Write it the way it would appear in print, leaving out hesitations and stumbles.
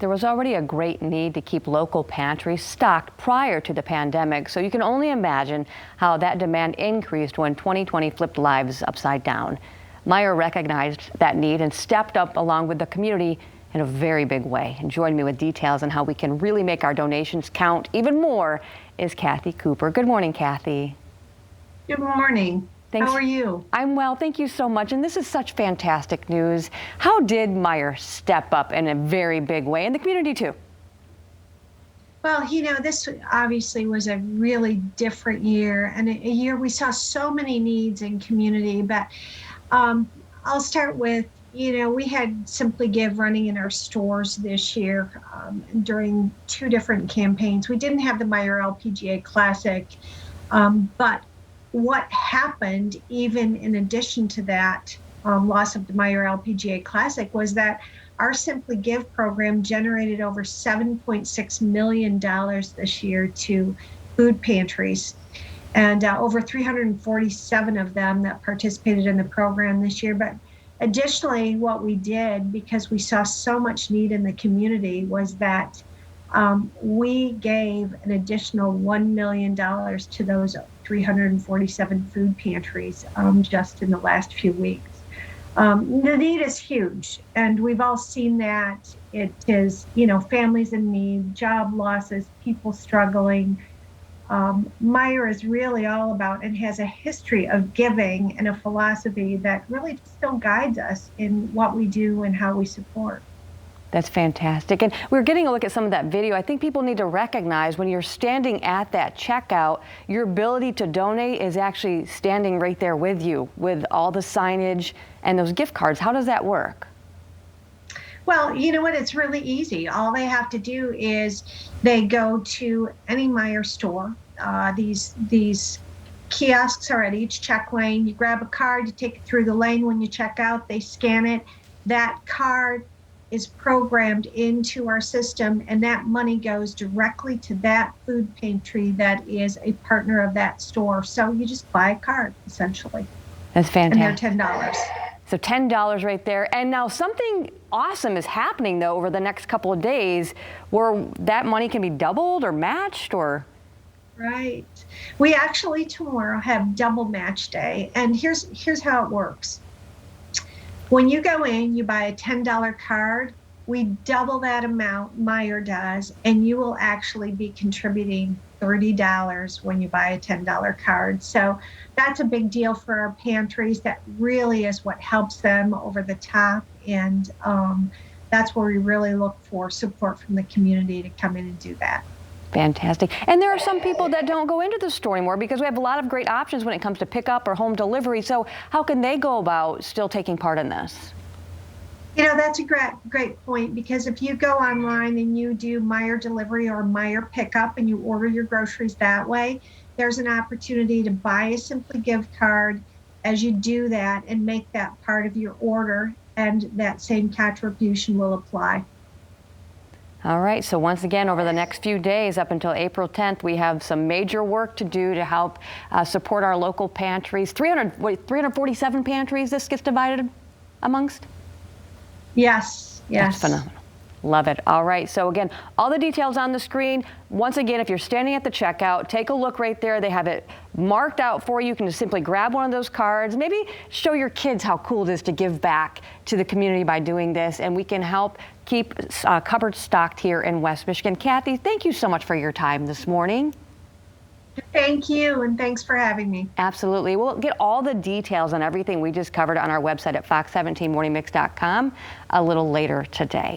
There was already a great need to keep local pantries stocked prior to the pandemic, so you can only imagine how that demand increased when 2020 flipped lives upside down. Meijer recognized that need and stepped up along with the community in a very big way. And joining me with details on how we can really make our donations count even more is Kathy Cooper. Good morning, Kathy. Good morning. Thanks. How are you? I'm well, thank you so much. And this is such fantastic news. How did Meijer step up in a very big way, and the community too? Well, this obviously was a really different year, and a year we saw so many needs in community. But I'll start with, we had Simply Give running in our stores this year during 2 different campaigns. We didn't have the Meijer LPGA Classic, but what happened, even in addition to that loss of the Meijer LPGA Classic, was that our Simply Give program generated over $7.6 million this year to food pantries, and over 347 of them that participated in the program this year. But additionally, what we did, because we saw so much need in the community, was that we gave an additional $1 million to those 347 food pantries just in the last few weeks. The need is huge, and we've all seen that. It is, families in need, job losses, people struggling. Meijer is really all about and has a history of giving and a philosophy that really still guides us in what we do and how we support. That's fantastic. And we're getting a look at some of that video. I think people need to recognize when you're standing at that checkout, your ability to donate is actually standing right there with you with all the signage and those gift cards. How does that work? Well, you know what? It's really easy. All they have to do is they go to any Meijer store. These kiosks are at each check lane. You grab a card, you take it through the lane. When you check out, they scan it. That card is programmed into our system, and that money goes directly to that food pantry that is a partner of that store. So you just buy a card, essentially. That's fantastic. And they're $10. So $10 right there. And now something awesome is happening, though, over the next couple of days where that money can be doubled or matched or... Right. We actually tomorrow have double match day. And here's how it works. When you go in, you buy a $10 card, we double that amount, Meijer does, and you will actually be contributing $30 when you buy a $10 card. So that's a big deal for our pantries. That really is what helps them over the top, and that's where we really look for support from the community to come in and do that. Fantastic. And there are some people that don't go into the store anymore because we have a lot of great options when it comes to pickup or home delivery. So how can they go about still taking part in this? That's a great point, because if you go online and you do Meijer delivery or Meijer pickup and you order your groceries that way, there's an opportunity to buy a Simply Give card as you do that and make that part of your order, and that same contribution will apply. All right, so once again, over the next few days up until April 10th, we have some major work to do to help support our local pantries. 347 pantries this gets divided amongst? Yes. That's phenomenal. Love it. All right, so again, all the details on the screen. Once again, if you're standing at the checkout, take a look right there. They have it marked out for you. You can just simply grab one of those cards. Maybe show your kids how cool it is to give back to the community by doing this, and we can help keep cupboards stocked here in West Michigan. Kathy, thank you so much for your time this morning. Thank you, and thanks for having me. Absolutely. We'll get all the details on everything we just covered on our website at fox17morningmix.com a little later today.